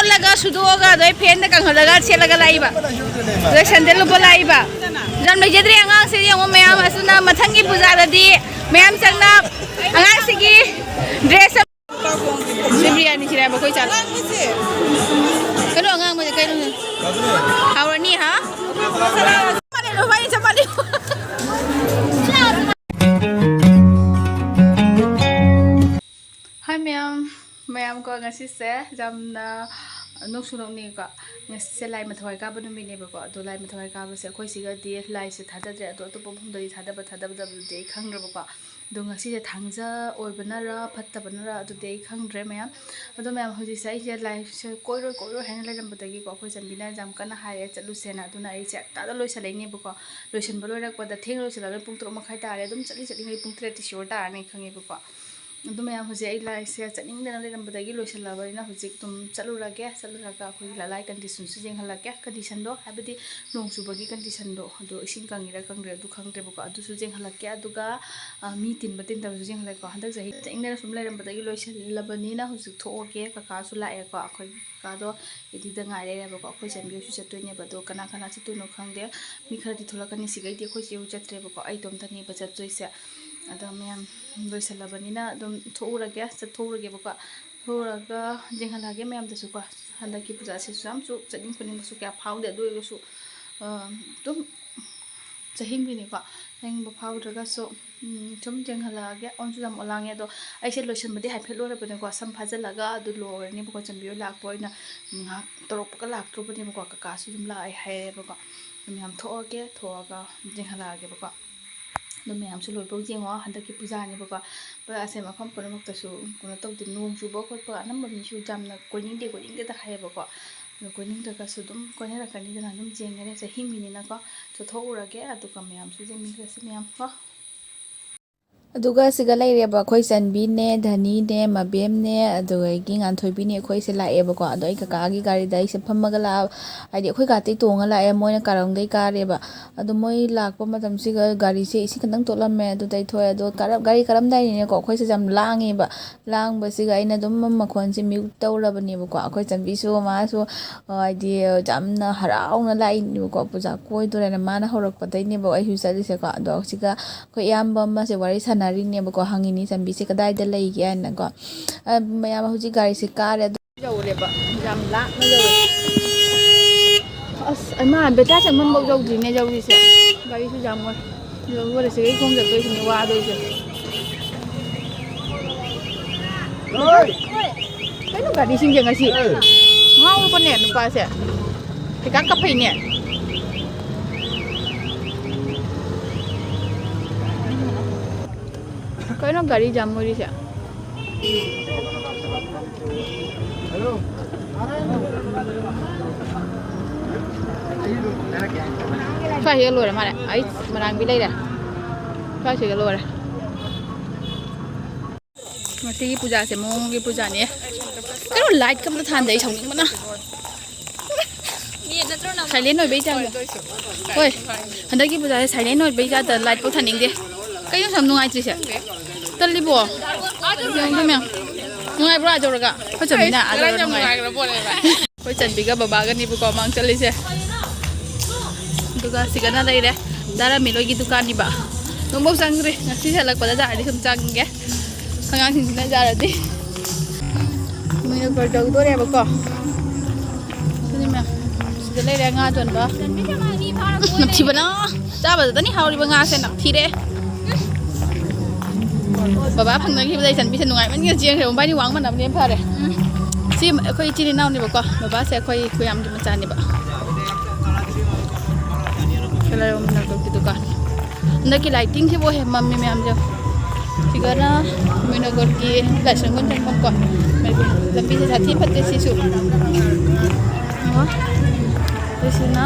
ꯆꯜꯂꯒ ꯁꯨꯗꯣꯛꯑꯒ ꯑꯗꯩ ꯐꯦꯟꯗ ꯀꯪꯍꯜꯂꯒ ꯁꯦꯠꯂꯒ ꯂꯥꯛꯏꯕ ꯑꯗꯩ ꯁꯟꯗꯦꯜ ꯂꯨꯄꯥ ꯂꯥꯛꯏꯕ ꯌꯥꯝ ꯂꯩꯖꯗ꯭ꯔꯦ ꯑꯉꯥꯡꯁꯤ ꯌꯦꯡꯉꯣ ꯃꯌꯥꯝ ꯑꯁꯤꯅ ꯃꯊꯪꯒꯤ ꯄꯨꯖꯥꯗꯗꯤ ꯃꯌꯥꯝ ꯆꯪꯅ ꯑꯉꯥꯡꯁꯤꯒꯤ ꯗ꯭ꯔꯦꯁ ꯕꯤꯔꯌꯥꯅꯤ ꯁꯤꯔꯥꯏꯕ ꯑꯩꯈꯣꯏ ꯆꯥꯂ ꯀꯩꯅꯣ ꯑꯉꯥꯡꯕꯁꯦ ꯀꯩꯅꯣ ꯍꯥꯎꯔꯅꯤ ꯍꯥ ꯍꯥꯏ ꯃꯌꯥꯝ ꯀꯣ ꯉꯁꯤꯁꯦ ꯌꯥꯝꯅ ꯅꯣꯛꯁꯨ ꯅꯣꯛꯅꯤꯡꯉꯦꯀꯣ ꯉꯁꯤꯁꯦ ꯂꯥꯏ ꯃꯊꯧꯋꯥꯏ ꯀꯥꯕ ꯅꯨꯃꯤꯠꯅꯦꯕꯀꯣ ꯑꯗꯣ ꯂꯥꯏ ꯃꯊꯧꯋꯥꯏ ꯀꯥꯕꯁꯦ ꯑꯩꯈꯣꯏ ꯁꯤꯒꯗꯤ ꯂꯥꯏꯁꯦ ꯊꯥꯗꯗ꯭ꯔꯦ ꯑꯗꯣ ꯑꯇꯣꯞꯄ ꯃꯐꯝꯗꯗꯤ ꯊꯥꯗꯕꯗꯨꯗꯤ ꯑꯩ ꯈꯪꯗ꯭ꯔꯕꯀꯣ ꯑꯗꯣ ꯉꯁꯤꯁꯦ ꯊꯥꯡꯖ ꯑꯣꯏꯕꯅꯔ ꯐꯠꯇꯕꯅꯔ ꯑꯗꯨꯗꯤ ꯑꯩ ꯈꯪꯗ꯭ꯔꯦ ꯃꯌꯥꯝ ꯑꯗꯣ ꯃꯌꯥꯝ ꯍꯧꯖꯤꯛꯁꯦ ꯑꯩꯁꯦ ꯂꯥꯏꯐꯁꯦ ꯀꯣꯏꯔꯣꯏ ꯍꯥꯏꯅ ꯂꯩꯔꯝꯕꯗꯒꯤꯀꯣ ꯑꯩꯈꯣꯏ ꯆꯟꯕꯤꯅ ꯌꯥꯝ ꯀꯟꯅ ꯍꯥꯏꯔꯦ ꯆꯠꯂꯨꯁꯦꯅ ꯑꯗꯨꯅ ꯑꯩꯁꯦ ꯇꯥꯗ ꯂꯣꯏꯁꯤꯜꯂꯛꯏꯅꯦꯕꯀꯣ ꯂꯣꯏꯁꯤꯟꯕ ꯂꯣꯏꯔꯛꯄꯗ ꯊꯦꯡꯅ ꯂꯣꯏꯁꯤꯜꯂꯒ ꯄꯨꯡ 6:30 ꯇꯥꯔꯦ ꯑꯗꯨꯝ ꯆꯠꯂꯤꯉꯩ ꯄꯨꯡ 3 ꯁꯤꯌꯣꯔ ꯇꯥꯔꯅꯤ ꯈꯪꯉꯦꯕꯀꯣ ꯑꯗꯨ ꯃꯌꯥꯝ ꯍꯧꯖꯤꯛ ꯑꯩ ꯂꯥꯏꯁꯦ ꯆꯠꯅꯤꯡꯗꯅ ꯂꯩꯔꯝꯕꯗꯒꯤ ꯂꯣꯏꯁꯤꯜꯂꯕꯅꯤ나 ꯍꯧꯖꯤꯛ ꯑꯗꯨꯝ ꯆꯠꯂꯨꯔꯒ ꯑꯩꯈꯣꯏꯒꯤ ꯂꯥꯏ ꯀꯟꯗꯤꯁꯟꯁꯨ ꯌꯦꯡꯍꯜꯂꯛꯀꯦ ꯀꯟꯗꯤꯁꯟꯗꯣ ꯍꯥꯏꯕꯗꯤ ꯅꯣꯡ ꯆꯨꯕꯒꯤ ꯀꯟꯗꯤꯁꯟꯗꯣ ꯑꯗꯣ ꯏꯁꯤꯡ ꯀꯪꯉꯤꯔꯥ ꯀꯪꯗ꯭ꯔꯦ ꯑꯗꯨ ꯈꯪꯗ꯭ꯔꯦꯕꯀꯣ ꯑꯗꯨꯁꯨ ꯌꯦꯡꯍꯜꯂꯛꯀꯦ ꯑꯗꯨꯒ ꯃꯤ ꯇꯤꯟꯕ ꯇꯤꯟꯗꯕꯁꯨ ꯌꯦꯡꯍꯜꯂꯛꯀꯦ ꯍꯟꯗꯛ ꯆꯍꯤ ꯆꯠꯅꯤꯡꯗꯅ ꯁꯨꯝ ꯂꯩꯔꯝꯕꯗꯒꯤ ꯂꯣꯏꯁꯤꯜꯂꯕꯅꯤꯅ ꯍꯧꯖꯤꯛ ꯊꯣꯛꯑꯒꯦ ꯀꯀꯥꯁꯨ ꯂꯥꯛꯑꯦꯀꯣ ꯑꯩꯈꯣꯏ ꯀꯀꯥꯗꯣ ꯑꯗꯨꯗ ꯉꯥꯏꯔꯦꯕꯀꯣ ꯑꯩꯈꯣꯏ ꯆꯟꯕꯤꯁꯨ ꯆꯠꯇꯣꯏꯅꯦꯕ ꯑꯗꯣ ꯀꯅꯥ ꯆꯠꯇꯣꯏꯅꯣ ꯈꯪꯗꯦ ꯃꯤ ꯈꯔꯗꯤ ꯊꯣꯛꯂꯛꯀꯅꯤ ꯁꯤꯒꯩꯗꯤ ꯑꯩꯈꯣꯏ ꯆꯦꯕꯨ ꯆꯠꯇ꯭ꯔꯦꯕꯀꯣ ꯑꯩ ꯏꯇꯣꯝꯇꯅꯦꯕ ꯆꯠꯇꯣꯏꯁꯦ ꯑꯗꯣ ꯃꯌꯥꯝ ꯂꯣꯏꯁꯤꯜꯂꯕꯅꯤꯅ ꯑꯗꯨꯝ ꯆꯠꯊꯣꯛꯎꯔꯒꯦ ꯊꯣꯛꯎꯔꯒ ꯌꯦꯡꯍꯜꯂꯛꯑꯒꯦ ꯃꯌꯥꯝꯗꯁꯨꯀꯣ ꯍꯟꯗꯛꯀꯤ ꯄꯨꯖꯥꯁꯤꯁꯨ ꯌꯥꯝꯁꯨ ꯆꯠꯅꯤꯡ ꯈꯣꯠꯅꯤꯡꯕꯁꯨ ꯀꯌꯥ ꯐꯥꯎꯗꯦ ꯑꯗꯨ ꯑꯣꯏꯔꯒꯁꯨ ꯑꯗꯨꯝ ꯆꯍꯤꯡꯕꯤꯅꯤꯀꯣ ꯆꯍꯤꯡꯕ ꯐꯥꯎꯗ꯭ꯔꯒꯁꯨ ꯁꯨꯝ ꯌꯦꯡꯍꯜꯂꯛꯑꯒꯦ ꯑꯣꯟꯁꯨ ꯌꯥꯝ ꯑꯣꯟꯂꯥꯡꯉꯦ ꯑꯗꯣ ꯑꯩꯁꯦ ꯂꯣꯏꯁꯤꯟꯕꯗꯤ ꯍꯥꯏꯐꯦꯠ ꯂꯣꯏꯔꯕꯅꯦꯀꯣ ꯁꯝ ꯐꯥꯖꯤꯜꯂꯒ ꯑꯗꯨ ꯂꯣꯏꯔꯅꯤꯕꯀꯣ ꯆꯟꯕꯤꯌꯨ ꯂꯥꯛꯄ ꯑꯣꯏꯅ ꯉꯥꯏꯍꯥꯛ ꯇꯧꯔꯛꯄꯒ ꯂꯥꯛꯇ꯭ꯔꯨꯕꯅꯦꯕꯀꯣ ꯀꯀꯥꯁꯨ ꯑꯗꯨꯝ ꯂꯥꯛꯑꯦ ꯍꯥꯏꯔꯦꯕꯀꯣ ꯃꯌꯥꯝ ꯊꯣꯛꯑꯒ ꯌꯦꯡꯍꯜꯂꯛꯑꯒꯦꯕꯀꯣ ꯑꯗꯨ ꯃꯌꯥꯝꯁꯨ ꯂꯣꯏꯕꯧ ꯌꯦꯡꯉꯣ ꯍꯟꯗꯛꯀꯤ ꯄꯨꯖꯥꯅꯦꯕꯀꯣ ꯄꯨꯖꯥꯁꯦ ꯃꯐꯝ ꯄꯨꯝꯅꯃꯛꯇꯁꯨ ꯀꯩꯅꯣ ꯇꯧꯗꯦ ꯅꯣꯡ ꯆꯨꯕ ꯈꯣꯠꯄ ꯑꯅꯝꯕ ꯃꯤꯁꯨ ꯌꯥꯝꯅ ꯀꯣꯏꯅꯤꯡꯗꯦꯗ ꯍꯥꯏꯌꯦꯕꯀꯣ ꯑꯗꯣ ꯀꯣꯏꯅꯤꯡꯗ꯭ꯔꯒꯁꯨ ꯑꯗꯨꯝ ꯀꯣꯏꯅꯔꯛꯀꯅꯤꯗꯅ ꯑꯗꯨꯝ ꯌꯦꯡꯉꯔꯦ ꯆꯍꯤꯡꯕꯤꯅꯤꯅꯀꯣ ꯆꯠꯊꯣꯛꯎꯔꯒꯦ ꯑꯗꯨꯒ ꯃꯌꯥꯝꯁꯨ ꯌꯦꯡꯃꯤꯟꯅꯔꯁꯤ ꯃꯌꯥꯝ ꯀꯣ ꯑꯗꯨꯒ ꯁꯤꯒ ꯂꯩꯔꯦꯕ ꯑꯩꯈꯣꯏ ꯆꯟꯕꯤꯅꯦ ꯙꯅꯤꯅꯦ ꯃꯕꯦꯝꯅꯦ ꯑꯗꯨꯗꯒꯤ ꯉꯥꯟꯊꯣꯏꯕꯤꯅꯦ ꯑꯩꯈꯣꯏꯁꯦ ꯂꯥꯛꯑꯦꯕꯀꯣ ꯑꯗꯣ ꯑꯩ ꯀꯀꯥꯒꯤ ꯒꯥꯔꯤꯗ ꯑꯩꯁꯦ ꯐꯝꯃꯒ ꯍꯥꯏꯗꯤ ꯑꯩꯈꯣꯏ ꯒꯥꯔꯤꯗꯩ ꯇꯣꯡꯉ ꯂꯥꯛꯑꯦ ꯃꯣꯏꯅ ꯀꯥꯔꯣꯡꯗꯩ ꯀꯥꯔꯦꯕ ꯑꯗꯣ ꯃꯣꯏ ꯂꯥꯛꯄ ꯃꯇꯝꯁꯤꯒ ꯒꯥꯔꯤꯁꯦ ꯏꯁꯤꯡ ꯈꯤꯇꯪ ꯇꯣꯠꯂꯝꯃꯦ ꯑꯗꯨꯗꯩ ꯊꯣꯛꯑꯦ ꯑꯗꯣ ꯒꯥꯔꯤ ꯀꯔꯝꯗꯥꯏꯅꯤꯅꯦꯀꯣ ꯑꯩꯈꯣꯏꯁꯦ ꯌꯥꯝ ꯂꯥꯡꯉꯦꯕ ꯂꯥꯡꯕꯁꯤꯒ ꯑꯩꯅ ꯑꯗꯨꯝ ꯃꯈꯣꯟꯁꯦ ꯃ꯭ꯌꯨꯠ ꯇꯧꯔꯕꯅꯦꯕꯀோ ꯑꯩꯈꯣꯏ ꯆꯟꯕꯤꯁꯨ ꯃꯥꯁꯨ ꯍꯥꯏꯗꯤ ꯌꯥꯝꯅ ꯍꯔꯥꯎꯅ ꯂꯥꯛꯏꯅꯦꯕꯀꯣ ꯄꯨꯖꯥ ꯀꯣꯏꯗꯣꯔꯦꯅ ꯃꯥꯅ ꯍꯧꯔꯛꯄꯗꯩꯅꯦꯕ ꯑꯩꯁꯨ ꯆꯠꯂꯤꯁꯦꯀꯣ ꯑꯗꯣ ꯁꯤꯒ ꯑꯩꯈꯣꯏ ꯏꯌꯥꯝꯕ ꯑꯃꯁꯦ ꯋꯥꯔꯤ ꯁꯥꯟꯅꯔꯤꯅꯦꯕꯀꯣ ꯍꯪꯉꯤꯅꯤ ꯆꯟꯕꯤꯁꯦ ꯀꯗꯥꯏꯗ ꯂꯩꯒꯦ ꯍꯥꯏꯅꯀꯣ ꯃꯌꯥꯝ ꯍꯧꯖꯤꯛ ꯒꯥꯔꯤꯁꯦ ꯀꯥꯔꯦ ꯑꯗꯨ ꯌꯧꯔꯦꯕ ꯌꯥꯝ ꯂꯥꯞꯅ ꯌꯧꯔꯦ ꯑꯁ ꯑꯃ ꯕꯦꯇꯥ ꯆꯪꯐꯝꯐꯥꯎ ꯌꯧꯗ꯭ꯔꯤꯅꯦ ꯌꯧꯔꯤꯁꯦ ꯒꯥꯔꯤꯁꯨ ꯌꯥꯝ ꯑꯣꯏ ꯌꯧꯔꯦ ꯁꯤꯒꯩ ꯈꯣꯡ ꯆꯠꯇꯣꯏꯁꯤꯅꯦ ꯋꯥꯗꯣꯏꯁꯦ ꯀꯩꯅꯣ ꯒꯥꯔꯤꯁꯤꯡꯁꯦ ꯉꯁꯤ ꯉꯥꯎꯔꯕꯅꯦ ꯅꯨꯄꯥꯁꯦ ꯍꯤꯗꯥꯛ ꯀꯥꯞꯄꯩꯅꯦ ꯀꯩꯅꯣ ꯒꯥꯔꯤ ꯖꯥꯝ ꯑꯣꯏꯔꯤꯁꯦ ꯁ꯭ꯋꯥꯏꯁꯤꯒ ꯂꯣꯏꯔꯦ ꯃꯥꯜꯂꯦ ꯑꯩ ꯃꯅꯥꯡꯕꯤ ꯂꯩꯔꯦ ꯁ꯭ꯋꯥꯏꯁꯤꯒ ꯂꯣꯏꯔꯦ ꯉꯁꯤꯒꯤ ꯄꯨꯖꯥꯁꯦ ꯃꯑꯣꯡꯒꯤ ꯄꯨꯖꯥꯅꯦ ꯀꯩꯅꯣ ꯂꯥꯏꯠ ꯀꯝꯇ ꯊꯥꯟꯗꯦ ꯑꯩ ꯁꯥꯎꯅꯤꯡꯕꯅ ꯁꯥꯏꯂꯦꯟ ꯑꯣꯏꯕꯩ ꯆꯥꯡꯗ ꯍꯣꯏ ꯍꯟꯗꯛꯀꯤ ꯄꯨꯖꯥꯁꯦ ꯁꯥꯏꯂꯦꯟ ꯑꯣꯏꯕꯩ ꯖꯥꯠꯇ ꯂꯥꯏꯠ ꯄꯥꯎ ꯊꯥꯅꯤꯡꯗꯦ ꯀꯩꯅꯣ ꯁꯨꯝ ꯅꯨꯡꯉꯥꯏꯇ꯭ꯔꯤꯁꯦ ꯇꯜꯂꯤꯕꯣ ꯃꯌꯥꯝ ꯅꯨꯡꯉꯥꯏꯕ꯭ꯔꯣ ꯑꯥꯖꯧꯔꯒ ꯑꯩꯈꯣꯏ ꯆꯟꯕꯤꯅ ꯑꯥꯖꯧꯔ ꯅꯨꯡꯉꯥꯏ ꯑꯩꯈꯣꯏ ꯆꯟꯕꯤꯒ ꯕꯕꯥꯒꯅꯤꯕꯀꯣ ꯃꯥꯡ ꯆꯠꯂꯤꯁꯦ ꯑꯗꯨꯒ ꯁꯤꯒꯅ ꯂꯩꯔꯦ ꯗꯥꯔꯥꯃꯤꯂꯣꯏꯒꯤ ꯗꯨꯀꯥꯟꯅꯤꯕ ꯅꯣꯡꯐꯧ ꯆꯪꯗ꯭ꯔꯤ ꯉꯁꯤ ꯍꯜꯂꯛꯄꯗ ꯖꯥꯔꯗꯤ ꯁꯨꯝ ꯆꯪꯒꯦ ꯑꯉꯥꯡꯁꯤꯡꯁꯤꯅ ꯖꯥꯔꯗꯤ ꯃꯣꯏꯅ ꯀꯣꯜ ꯇꯧꯗꯣꯔꯦꯕꯀꯣ ꯑꯗꯨꯅꯤ ꯃꯌꯥꯝ ꯁꯤꯗ ꯂꯩꯔꯦ ꯉꯥ ꯌꯣꯟꯕ ꯅꯝꯊꯤꯕꯅ ꯆꯥꯕꯗꯇꯅꯤ ꯍꯥꯎꯔꯤꯕ ꯉꯥꯁꯦ ꯅꯝꯊꯤꯔꯦ ꯕꯕꯥ ꯐꯪꯅꯈꯤꯕꯗꯩ ꯆꯟꯕꯤꯁꯦ ꯅꯨꯡꯉꯥꯏꯃꯟꯒ ꯆꯦꯟꯈ꯭ꯔꯦ ꯃꯕꯥꯏꯅꯤ ꯋꯥꯡꯃꯟꯅꯕꯅꯦ ꯐꯔꯦ ꯁꯤ ꯑꯩꯈꯣই ꯏꯆꯤꯜ ꯏꯅꯥꯎꯅꯦꯕꯀꯣ ꯕꯕꯥꯁꯦ ꯑꯩꯈꯣꯏ ꯈꯨꯌꯥꯝꯒꯤ ꯃꯆꯥꯅꯦꯕ ꯃꯤꯅꯥꯛꯇꯣꯛꯀꯤ ꯗꯨꯀꯥꯟ ꯍꯟꯗꯛꯀꯤ ꯂꯥꯏꯇꯤꯡꯁꯤꯕꯨ ꯍꯦꯃꯝꯃꯤ ꯃꯌꯥꯝꯁꯦ ꯁꯤꯒꯅ ꯃꯤꯅꯒꯣꯔꯒꯤ ꯂꯥꯏꯁꯪꯕꯟ ꯆꯪꯐꯝꯀꯣ ꯂꯝꯕꯤꯁꯦ ꯁꯥꯊꯤ ꯐꯠꯇꯦ ꯁꯤꯁꯨ ꯁꯤꯅ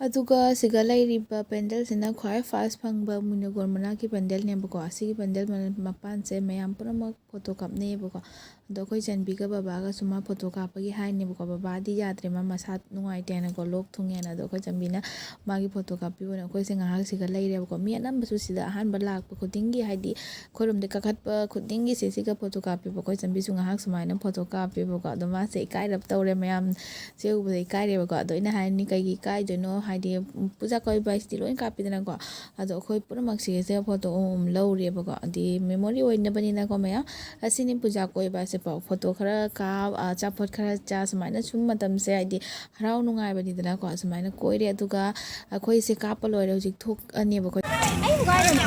ꯑꯗꯨꯒ ꯁꯤꯒ ꯂꯩꯔꯤꯕ ꯄꯦꯟꯗꯦꯜꯁꯤꯅ ꯈ꯭ꯋꯥꯏ ꯐꯥꯁ ꯐꯪꯕ ꯃꯨꯅꯒꯣꯔ ꯃꯅꯥꯛꯀꯤ ꯄꯦꯟꯗꯦꯜꯅꯦꯕꯀꯣ ꯑꯁꯤꯒꯤ ꯄꯦꯟꯗꯦꯜ ꯃꯄꯥꯟꯁꯦ ꯃꯌꯥꯝ ꯄꯨꯝꯅꯃꯛ ꯐꯣꯇꯣ ꯀꯥꯞꯅꯩꯌꯦꯕꯀꯣ ꯑꯗꯣ ꯑꯩꯈꯣꯏ ꯆꯟꯕꯤꯒ ꯕꯕꯥꯒꯁꯨ ꯃꯥ ꯐꯣꯇꯣ ꯀꯥꯞꯄꯒꯤ ꯍꯥꯏꯅꯦꯕꯀꯣ ꯕꯕꯥꯗꯤ ꯌꯥꯗ꯭ꯔꯦ ꯃꯥ ꯃꯁꯥ ꯅꯨꯡꯉꯥꯏꯇꯦ ꯍꯥꯏꯅꯀꯣ ꯂꯣꯛ ꯊꯨꯡꯉꯦꯅ ꯑꯗꯣ ꯑꯩꯈꯣꯏ ꯆꯟꯕꯤꯅ ꯃꯥꯒꯤ ꯐꯣꯇꯣ ꯀꯥꯞꯄꯤꯌꯣꯅ ꯑꯩꯈꯣꯏꯁꯦ ꯉꯥꯏꯍꯥꯛꯁꯤꯒ ꯂꯩꯔꯦꯕꯀꯣ ꯃꯤ ꯑꯅꯝꯕꯁꯨ ꯁꯤꯗ ꯑꯍꯥꯟꯕ ꯂꯥꯛꯄ ꯈꯨꯗꯤꯡꯒꯤ ꯍꯥꯏꯗꯤ ꯑꯩꯈꯣꯏꯔꯣꯝꯗ ꯀꯥꯈꯠꯄ ꯈꯨꯗꯤꯡꯒꯤ ꯁꯤꯒ ꯐꯣꯇꯣ ꯀꯥꯞꯄꯦꯕ ꯑꯩꯈꯣꯏ ꯆꯟꯕꯤꯁꯨ ꯉꯥꯏꯍꯥꯛ ꯁꯨꯃꯥꯏꯅ ꯐꯣꯇꯣ ꯀꯥꯞꯄꯦꯕꯀꯣ ꯑꯗꯣ ꯃꯥꯁꯦ ꯏꯀꯥꯏꯔꯞ ꯇꯧꯔꯦ ꯃꯌꯥꯝ ꯁꯦ ꯎꯕꯗ ꯏꯀꯥꯏꯔꯦꯕꯀꯣ ꯑꯗꯣ ꯑꯩꯅ ꯍꯥꯏꯔꯅꯤ ꯀꯩꯒꯤ ꯏꯀꯥꯏꯗꯣꯏꯅꯣ ꯍꯥꯏꯗꯤ ꯄꯨꯖꯥ ꯀꯣꯏꯕ ꯍꯥꯏꯁꯤꯗꯤ ꯂꯣꯏ ꯀꯥꯞꯄꯤꯗꯅꯀꯣ ꯑꯗꯣ ꯑꯩꯈꯣꯏ ꯄꯨꯝꯅꯃꯛꯁꯤꯒꯁꯦ ꯐꯣꯇꯣ ꯑꯃꯃꯝ ꯂꯧꯔꯦꯕꯀꯣ ꯑꯗꯤ ꯃꯦꯃꯣꯔꯤ ꯑꯣꯏꯅꯕꯅꯤꯅꯀꯣ ꯃꯌꯥꯝ ꯑꯁꯤꯅꯤ ꯄꯨꯖꯥ ꯀꯣꯏꯕ ꯍꯥꯏꯁꯦ ꯐꯣꯇꯣ ꯈꯔ ꯀꯥꯞ ꯑꯆꯥꯄꯣꯠ ꯈꯔ ꯆꯥ ꯁꯨꯃꯥꯏꯅ ꯁꯨꯝ ꯃꯇꯝꯁꯦ ꯍꯥꯏꯗꯤ ꯍꯔꯥꯎ ꯅꯨꯡꯉꯥꯏꯕꯅꯤꯗꯅꯀꯣ ꯁꯨꯃꯥꯏꯅ ꯀꯣꯏꯔꯦ ꯑꯗꯨꯒ ꯑꯩꯈꯣꯏꯁꯦ ꯀꯥꯞꯄ ꯂꯣꯏꯔꯦ ꯍꯧꯖꯤꯛ ꯊꯣꯛꯑꯅꯦꯕ ꯑꯩꯕꯨ ꯀꯥꯏꯗꯅꯦ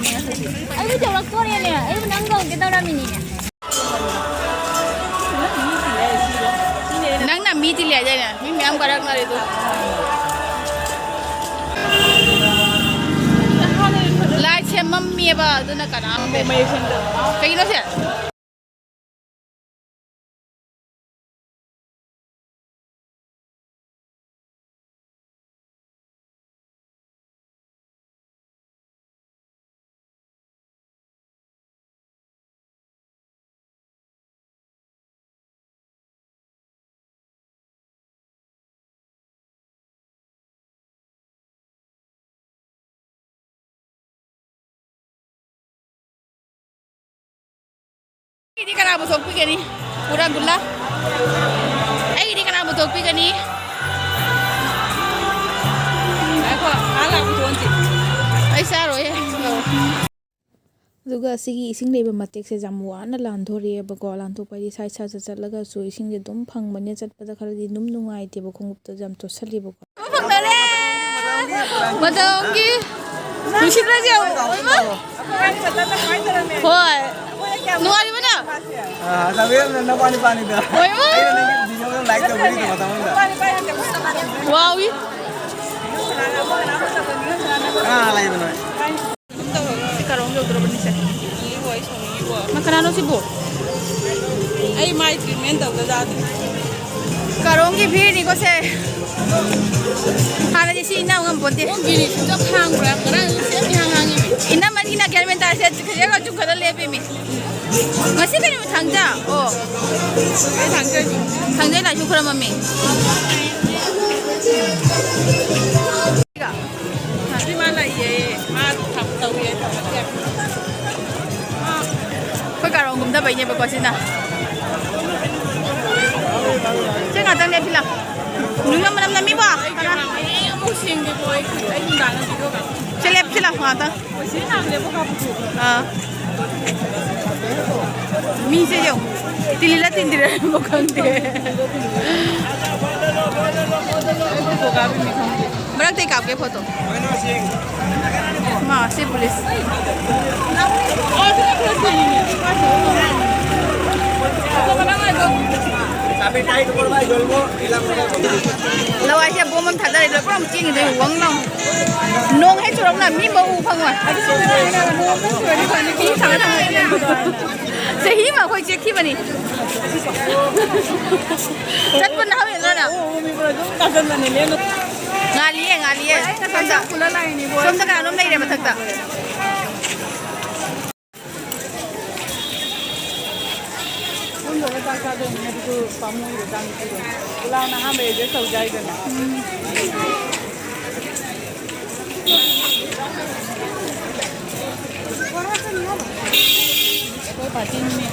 ꯑꯩꯕꯨ ꯇꯧꯔꯛꯇꯣꯔꯦꯅꯦ ꯑꯩꯕꯨ ꯅꯪ ꯇꯧꯒꯦ ꯇꯧꯔꯝꯃꯤꯅꯤꯅꯦ ꯅꯪꯅ ꯃꯤ ꯇꯤꯜꯂꯦ ꯍꯥꯏꯗꯥꯏꯅꯦ ꯃꯤ ꯃꯌꯥꯝ ꯀꯥꯔꯛꯅꯔꯦꯗꯣ ꯂꯥꯏꯠ ꯁꯦꯝꯃꯝꯃꯦꯕ ꯑꯗꯨꯅ ꯀꯅꯥꯝ ꯀꯩꯒꯤꯅꯣ ꯁꯦ ꯑꯩꯗꯤ ꯀꯅꯥꯕꯨ ꯊꯣꯛꯄꯤꯒꯅꯤ ꯄꯨꯔꯥ ꯒꯨꯜꯂꯥ ꯑꯩꯗꯤ ꯀꯅꯥꯕꯨ ꯊꯣꯛꯄꯤꯒꯅꯤ ꯉꯥꯏꯈꯣ ꯂꯥꯛꯄ ꯊꯣꯛꯑꯟꯁꯤ ꯑꯩ ꯆꯥꯔꯣꯏꯍꯦ ꯑꯗꯨꯒ ꯑꯁꯤꯒꯤ ꯏꯁꯤꯡ ꯂꯩꯕ ꯃꯇꯦꯛꯁꯦ ꯌꯥꯝ ꯋꯥꯅ ꯂꯥꯟꯊꯣꯔꯛꯑꯦꯕꯀꯣ ꯂꯥꯟꯊꯣꯛꯄ ꯍꯥꯏꯗꯤ ꯁꯥꯏꯠ ꯁꯥꯏꯠꯇ ꯆꯠꯂꯒꯁꯨ ꯏꯁꯤꯡꯁꯦ ꯑꯗꯨꯝ ꯐꯪꯕꯅꯦ ꯆꯠꯄꯗ ꯈꯔꯗꯤ ꯑꯗꯨꯝ ꯅꯨꯡꯉꯥꯏꯇꯦꯕ ꯈꯣꯡꯎꯞꯇ ꯌꯥꯝ ꯆꯣꯠꯁꯜꯂꯦꯕꯀꯣ ꯐꯪꯗꯔꯦ ꯃꯇꯝꯒꯤ ꯅꯨꯡꯁꯤꯠꯂꯁꯦ ꯍꯣꯏ ꯅꯨꯡꯉꯥꯏꯔꯤꯕꯅ 와우이 Sekarang udah berapa nih sih? Makanan sih bu? Ay mai treatment tau da da. Sekarang gini nih kok sih? Hari sih ina ngam bote. Oh gini sudah hang berang berang siapa hang hangnya? Ina mana ina kerja sih? Kerja kau juga ada lebih mi. Masih kan ini tangja? Oh. Tangja. Tangja lah syukur mami. Di mana ye? Ma thap tau ye thap ye. Kau karang gum dah banyak berkuasa na. Jangan tang dia bilang. Nunggu mana nami ba? Mau sing di boy. Ay nggak nanti kau kan. Celep celah mata. Sih nang dia buka buku. Ah. Mi se yo. Tilila tindira bukan deh. Buka bi mi kan. Berang take up ke foto. Ma, si polis. Oh, tu nak keluar ni. Kau mana ada? Tapi tay tu kalau jual mo, ilang mo. Lawa siya bomam thada ito pero mching ito wang lang. Nong hai churok na mi mau phang wa. Sahi ma khoi check hi bani. Chat pa na hawe na. Oh, mi pura jom kasan na ni le. Ngaliye. Somda Kula lai ni boy. somda ka nom lai re mathak ta. Kung ba ta ka do ni ko pamu ni dang ko. Kula na ha me je sau jai da na. Ko pa tin ni.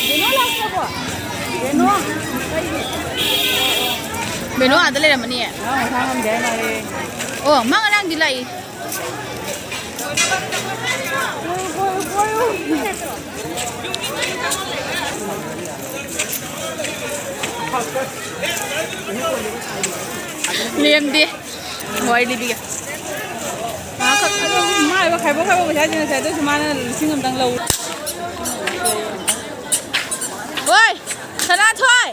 Dino la ko ba? Dino. Beno ada le ramani ya. Ah, thang de na re. Oh, mang anang dilai. Liam đi. Ngồi đi đi. Mai ba khai ba ba sai ni sai to chuma na singam dang lâu. Oi, sana thôi.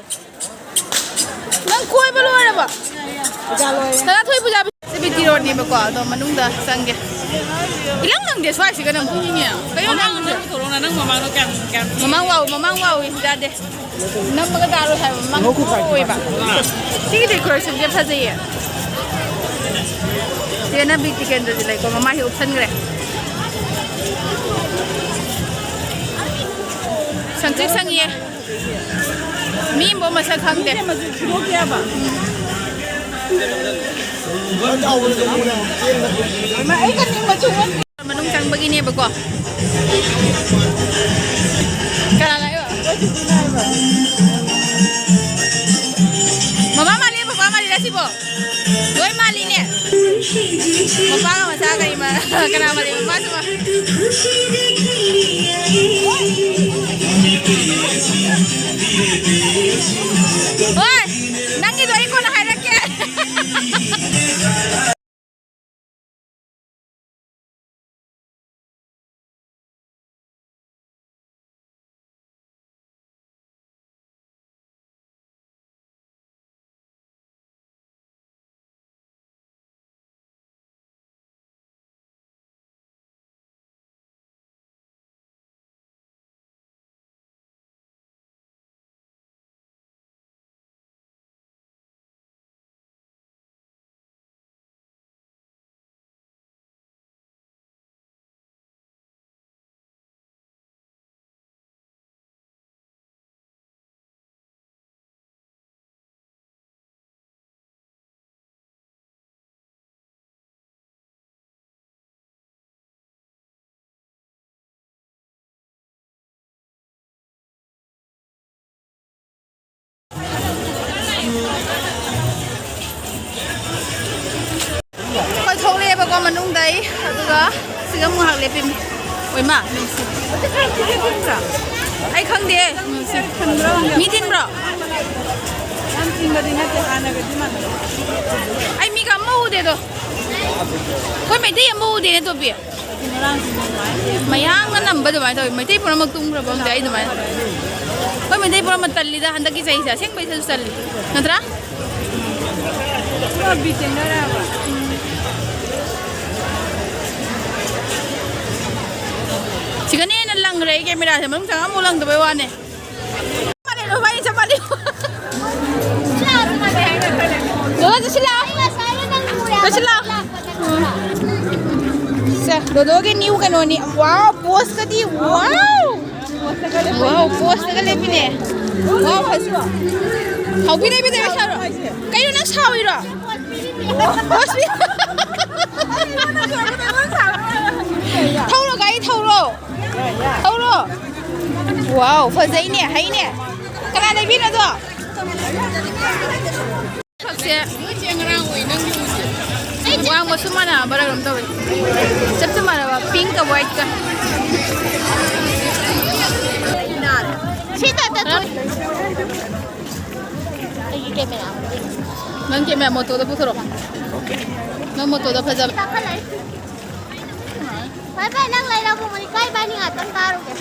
Nang koi ba loi ra ba? Ja loi. Sana thôi puja. Sibiti road ni ba ko to manung da sangge. Ilang nang de swai siga nang punya ni. Kayo nang Tolong na nang mama no kan. mamang wow da de. Nang mga daro hai mamang koi ba. Sige decoration dia phajai ya. Dia na big ticket de lai ko mama hi option gre. ꯁꯪꯇ꯭ꯔꯤꯛ ꯁꯪꯉꯤꯌꯦ ꯃꯤ ꯑꯃ ꯃꯁꯛ ꯈꯪꯗꯦ ꯊꯣꯛꯀꯦꯕ ꯑꯩ ꯀꯅꯤ ꯃꯆꯨ ꯃꯅꯨꯡ ꯆꯪꯕꯒꯤꯅꯦꯕꯀꯣ ꯀꯅꯥ ꯂꯥꯛꯑꯦꯕ ꯃꯃꯥ ꯃꯥꯜꯂꯤ ꯄꯄꯥ ꯃꯥꯜꯂꯤꯔ ꯁꯤꯕꯣ ꯂꯣꯏ ꯃꯥꯜꯂꯤꯅꯦ ꯃꯄꯥꯒ ꯃꯆꯥꯒ ꯀꯅꯥ ꯃꯥꯜꯂꯤ ꯃꯃꯥꯁꯨ ꯍꯣꯏ ꯅꯪꯒꯤꯗꯣ ꯑꯩ ꯀꯣꯟꯅ ꯍꯥꯏꯔꯛꯀꯦ ꯑꯩꯈꯣꯏ ꯊꯣꯛꯂꯛꯑꯦꯕꯀꯣ ꯃꯅꯨꯡꯗ ꯑꯗꯨꯒ ꯁꯤꯒ ꯑꯃꯨꯛ ꯉꯥꯏꯍꯥꯛ ꯂꯦꯞꯄꯤꯃꯤ ꯑꯣꯏꯃ ꯑꯩ ꯈꯪꯗꯦ ꯃꯤ ꯇꯤꯟꯕ꯭ꯔꯣ ꯌꯥꯝ ꯆꯤꯟꯕꯗꯤ ꯅꯠꯇꯦ ꯍꯥꯟꯅꯒꯗꯤ ꯃꯥꯟꯅꯩ ꯑꯩ ꯃꯤꯒ ꯑꯃ ꯎꯗꯦꯗꯣ ꯑꯩꯈꯣꯏ ꯃꯩꯇꯩ ꯑꯃ ꯎꯗꯦꯅꯦ ꯇꯣꯄꯤ ꯃꯌꯥꯡꯅ ꯅꯝꯕ ꯑꯗꯨꯃꯥꯏꯅ ꯇꯧꯋꯤ ꯃꯩꯇꯩ ꯄꯨꯝꯅꯃꯛ ꯇꯨꯝꯈ꯭ꯔꯕ ꯈꯪꯗꯦ ꯑꯩ ꯑꯗꯨꯃꯥꯏꯅ ꯑꯩꯈꯣꯏ ꯃꯩꯇꯩ ꯄꯨꯝꯅꯃꯛ ꯇꯜꯂꯤꯗ ꯍꯟꯗꯛꯀꯤ ꯆꯍꯤꯁꯦ ꯑꯁꯦꯡꯕꯩꯁꯨ ꯇꯜꯂꯤ ꯅꯠꯇ꯭ꯔꯥ सिगने न लंग रही कैमरा से मनुंग चंगा मु लंग दबे वाने मारे लो भाई चपाली दो चला से दो के न्यू के नोनी वाओ पोस्ट का दी वाओ पोस्ट का ले भी ने वाओ फस हाउ भी नहीं भी दे सारो कई ना सावी रो पोस्ट भी थौरो गाई थौरो थौरो वाओ फजैने हैने कना नै बिनो दो खक्से जेंगरां ओइ नंग वांग मसुमाना बरागम तवे चप चमारा पिंक का व्हाइट का सीता त आई कैमरा नंग कैमरा मोटो द पुथरो नंग मोटो the फजा Bye bye nang lai la mo mani kai ba ni ngatan karo ke.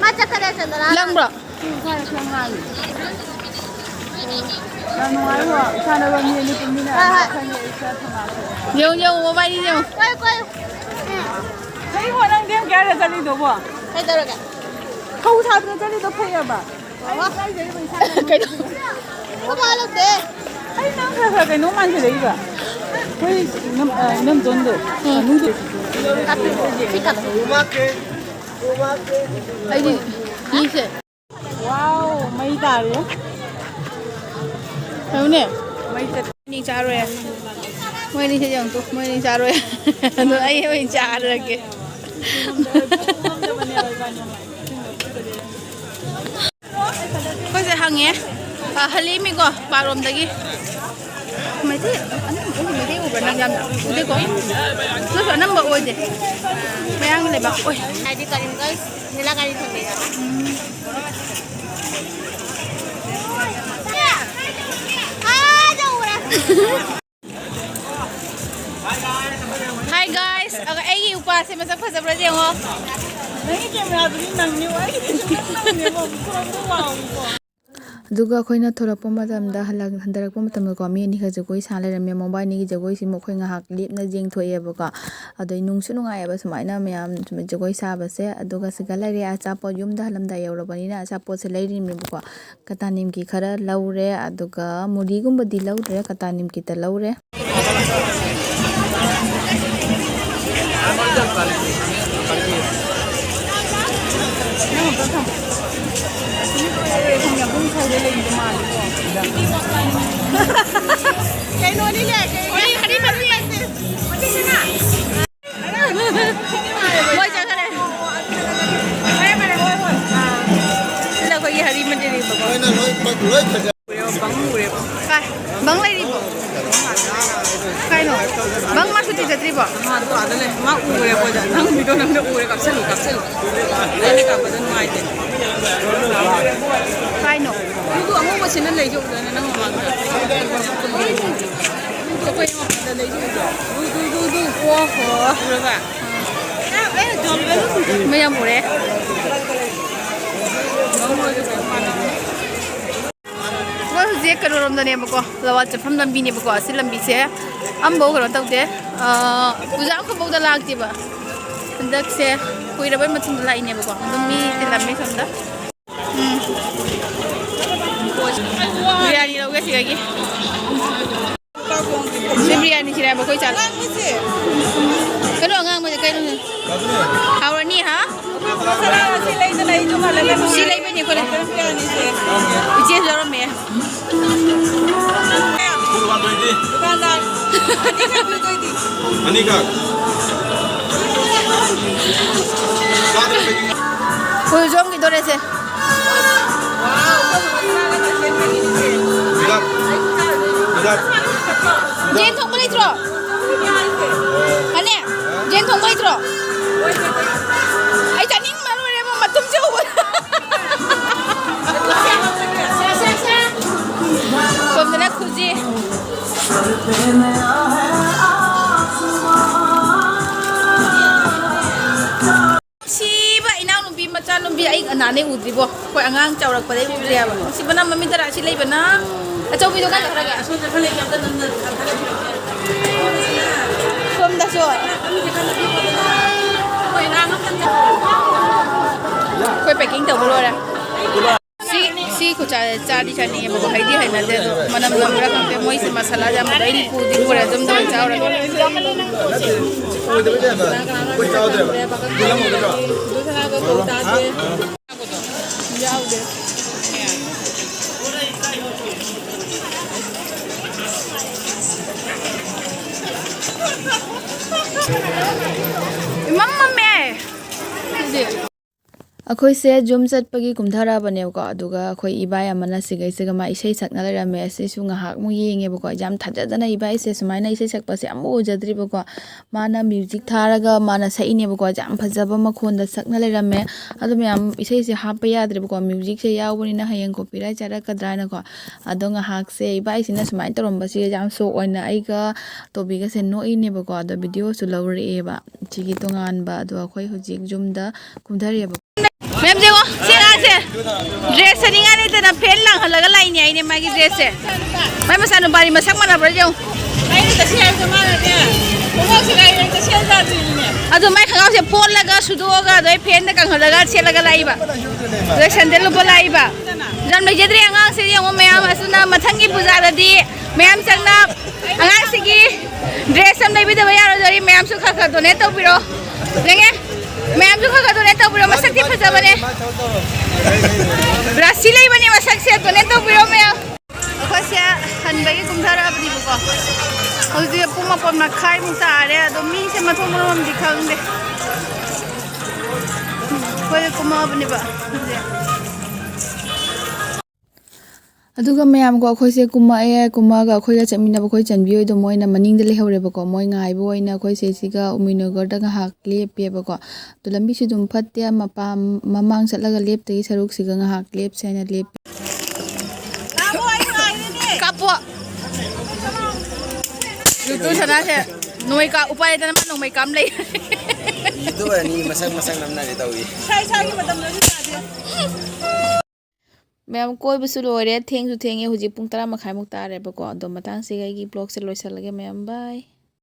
Macha kada chandra. Lang bro. Lang nuai wa sana ba ni ni tumina kan ye isa thama. Yo mo bai ni yo. Koi. Kai wa nang dem kya ra chali do bo. Kai daro ka. Khau tha de chali do phai ba. Wa. Kai do. Ko ma lo de. Ai nang kha kai no man de ba. Kai nam don do. Nu de. Tapi fika. Ai ni se. Wow, mai da re. Đâu nè. Mai ta Ni cha rồi. Mai ni se jang tu. Mai ni cha rồi. Nó ai mai cha rồi kìa. Có sẽ hàng nhé. Hali mi ko parom dagi. Mai thế, anh mai thế uber nang jam. Udah ko. Nó phải nằm bờ ôi deh. Mai ang le bak. Oi. Ai di karin guys. Nila karin thang deh. Hi guys. Aga ai upa se masak phasa bra jeng ho. nang camera du nang ni wa. Nang ni mo ko wow. ꯑꯗꯨꯒ ꯑꯩꯈꯣꯏꯅ ꯊꯣꯔꯛꯄ ꯃꯇꯝꯗ ꯍꯟꯊꯔꯛꯄ ꯃꯇꯝꯗꯀꯣ ꯃꯤ ꯑꯅꯤꯈꯛ ꯖꯒꯣꯏ ꯁꯥ ꯂꯩꯔꯝꯃꯦ ꯃꯣꯕꯥꯏꯜꯅꯤꯒꯤ ꯖꯒꯣꯏꯁꯤ ꯑꯩꯈꯣꯏ ꯉꯥꯏꯍꯥꯛ ꯂꯦꯞꯅ ꯌꯦꯡꯊꯣꯛꯑꯦꯕꯀꯣ ꯑꯗꯩ ꯅꯨꯡꯁꯨ ꯅꯨꯡꯉꯥꯏꯑꯦꯕ ꯁꯨꯃꯥꯏꯅ ꯃꯌꯥꯝ ꯖꯒꯣꯏ ꯁꯥꯕꯁꯦ ꯑꯗꯨꯒ ꯁꯤꯒ ꯂꯩꯔꯦ ꯑꯆꯥꯄꯣꯠ ꯌꯨꯝꯗ ꯍꯜꯂꯝꯗꯥꯏ ꯌꯧꯔꯕꯅꯤꯅ ꯑꯆꯥꯄꯣꯠꯁꯦ ꯂꯩꯔꯤꯅꯦꯕꯀꯣ ꯀꯇꯥ ꯅꯤꯝꯀꯤ ꯈꯔ ꯂꯧꯔꯦ ꯑꯗꯨꯒ ꯃꯨꯔꯤꯒꯨꯝꯕꯗꯤ ꯂꯧꯗ꯭ꯔꯦ ꯀꯇꯥ ꯅꯤꯝꯀꯤꯇ ꯂꯧꯔꯦ Nó không có không. Không nhập cũng sâu để lên cho mà. Cái nồi đi nè, cái đi bật đi. Ngồi chờ cái này. Là có gì hari mình đi bọc. Nói là nói lối thật. Bang lagi ribu. Kaino. Bang masuk tiga ribu. Mà tôi bảo đây mà ure bây giờ năng video năng được ure kapsel. Đây là cả bận ngoài thế. Kaino. Tôi ông mà xin lấy dụng rồi năng mà mang. Tôi phải mà lấy dụng rồi. Du qua hồ rồi cả. Macam boleh. Wah, sejak keluar dari apa kau, lawat cepam dan bini apa kau, asal lambi saya, ambo kalau tahu deh, ujang aku bawa dalam tiba, hendak saya, kau ira macam dalam ini apa kau, demi dalam ni senda. Biryani lagu sih lagi. Biryani sih apa kau cakap? Kalau orang macam kau ni, awak ni ha? Silai mana kau ni? Ije orang me. Dukaandaar. Anika. Full jom kita rasa. Bidak. Jen thong boleh terus. Mana? Jen thong boleh terus. Ay caning malu dia matum jauh. Komdana kuji. Siapa inang lumbi macam lumbi ay anane udri bo. Kau angang cawrak pada ibu dia. Si benar mami terak silai benar. Acau video kan tak lagi. Asal terkali yang kan nanda. Komda so. Kau packing tahu belum ada? Si kau cari ni, bawa hai dia hai nanti tu. Mana mula kan te moi si masalah jam ada ini pudi pura jam dah cakap orang. Kau tahu deh. Bilang mau berapa? Jauh deh. Mama me. ꯑꯩꯈꯣꯏꯁꯦ ꯖꯨꯝ ꯆꯠꯄꯒꯤ ꯀꯨꯝꯊꯔꯛꯑꯕꯅꯦꯕꯀꯣ ꯑꯗꯨꯒ ꯑꯩꯈꯣꯏ ꯏꯕꯥꯏ ꯑꯃꯅ ꯁꯤꯒꯩꯁꯤꯒ ꯃꯥ ꯏꯁꯩ ꯁꯛꯅ ꯂꯩꯔꯝꯃꯦ ꯑꯁꯤꯁꯨ ꯉꯥꯏꯍꯥꯛꯃꯨꯛ ꯌꯦꯡꯉꯦꯕꯀꯣ ꯌꯥꯝ ꯊꯥꯖꯗꯅ ꯏꯕꯥꯏꯁꯦ ꯁꯨꯃꯥꯏꯅ ꯏꯁꯩ ꯁꯛꯄꯁꯦ ꯑꯃꯨꯛ ꯎꯖꯗ꯭ꯔꯤꯕꯀꯣ ꯃꯥꯅ ꯃ꯭ꯌꯨꯖꯤꯛ ꯊꯥꯔꯒ ꯃꯥꯅ ꯁꯛꯏꯅꯦꯕꯀꯣ ꯌꯥꯝ ꯐꯖꯕ ꯃꯈꯣꯟꯗ ꯁꯛꯅ ꯂꯩꯔꯝꯃꯦ ꯑꯗꯨ ꯃꯌꯥꯝ ꯏꯁꯩꯁꯦ ꯍꯥꯞꯄ ꯌꯥꯗ꯭ꯔꯦꯕꯀꯣ ꯃ꯭ꯌꯨꯖꯤꯛꯁꯦ ꯌꯥꯎꯕꯅꯤꯅ ꯍꯌꯦꯡ ꯀꯣꯄꯤꯔꯥꯏꯠ ꯆꯠꯂꯛꯀꯗ꯭ꯔꯥꯅꯀꯣ ꯑꯗꯣ ꯉꯥꯏꯍꯥꯛꯁꯦ ꯏꯕꯥꯏꯁꯤꯅ ꯁꯨꯃꯥꯏꯅ ꯇꯧꯔꯝꯕꯁꯤꯒ ꯌꯥꯝ ꯁꯣꯛ ꯑꯣꯏꯅ ꯑꯩꯒ ꯇꯣꯕꯤꯒꯁꯦ ꯅꯣꯛꯏꯅꯦꯕꯀꯣ ꯑꯗꯣ ꯚꯤꯗꯤꯑꯣꯁꯨ ꯂꯧꯔꯛꯑꯦꯕ ꯁꯤꯒꯤ ꯇꯣꯉꯥꯟꯕ ꯑꯗꯣ ꯑꯩꯈꯣꯏ ꯍꯧꯖꯤꯛ ꯖꯨꯝꯗ ꯀꯨꯝꯊꯔꯤꯑꯕ Mem jengo, sini dress ni kan itu na pen lang halaga lain ya ini magi dress. Mem masa bari masak mana berjauh. Ini kasih yang mana dia? Kau sih yang kasih yang tadi ni. Aduh, mai kagak sih pon laga sudu laga, doi pen nak halaga sih laga lain ba. Doi sandal lupa lain ba. Jangan jadi angang sih yang mem asuna mathangi puja tadi. Mem cakna angang sih ki dress am nabi tu bayar jadi mem suka kah donate tu biro. Dengar? Mem suka kah donate tu biro masak di puja bane. Brazil lagi bane masak sih donate tu biro mem. Aku sih hanbagi kumthara abdi buka. Hauji puma pun makai muta ada, domi sih matong matong dikang deh. Kau kuma abni ba. ꯑꯗꯨꯒ ꯃꯌꯥꯝꯀꯣ ꯑꯩꯈꯣꯏꯁꯦ ꯀꯨꯝꯃꯛꯑꯒ ꯑꯩꯈꯣꯏꯒ ꯆꯠꯃꯤꯟꯅꯕ ꯑꯩꯈꯣꯏ ꯆꯟꯕꯤ ꯍꯣꯏꯗꯣ ꯃꯣꯏꯅ ꯃꯅꯤꯡꯗ ꯂꯩꯍꯧꯔꯦꯕꯀꯣ ꯃꯣꯏ ꯉꯥꯏꯕ ꯑꯣꯏꯅ ꯑꯩꯈꯣꯏ ꯁꯤꯒ ꯎꯃꯤꯅꯒꯔꯗ ꯉꯥꯏꯍꯥꯛ ꯂꯦꯞꯄꯦꯕꯀꯣ ꯑꯗꯣ ꯂꯝꯕꯤꯁꯨ ꯑꯗꯨꯝ ꯐꯠꯇꯦ ꯃꯃꯥꯡ ꯆꯠꯂꯒ ꯂꯦꯞꯇꯒꯤ ꯁꯔꯨꯛꯁꯤꯒ ꯉꯥꯏꯍꯥꯛ ꯂꯦꯞꯁꯦ ꯍꯥꯏꯅ ꯂꯦꯞꯄꯦ Kapo. Lutu sana sih. Noi ka upaya tanam noi kam lay. Itu ni masang namna dia tahu. Sai matam na dia. ꯃꯌꯥꯝ ꯀꯣꯏꯕꯁꯨ ꯂꯣꯏꯔꯦ ꯊꯦꯡꯁꯨ ꯊꯦꯡꯉꯦ ꯍꯧꯖꯤꯛ ꯄꯨꯡ 10:30 ꯇꯥꯔꯦꯕꯀꯣ ꯑꯗꯣ ꯃꯇꯥꯡꯁꯤꯒ ꯑꯩꯒꯤ ꯕ꯭ꯂꯣꯒꯁꯦ ꯂꯣꯏꯁꯤꯜꯂꯒꯦ ꯃꯌꯥꯝ ꯕꯥꯏ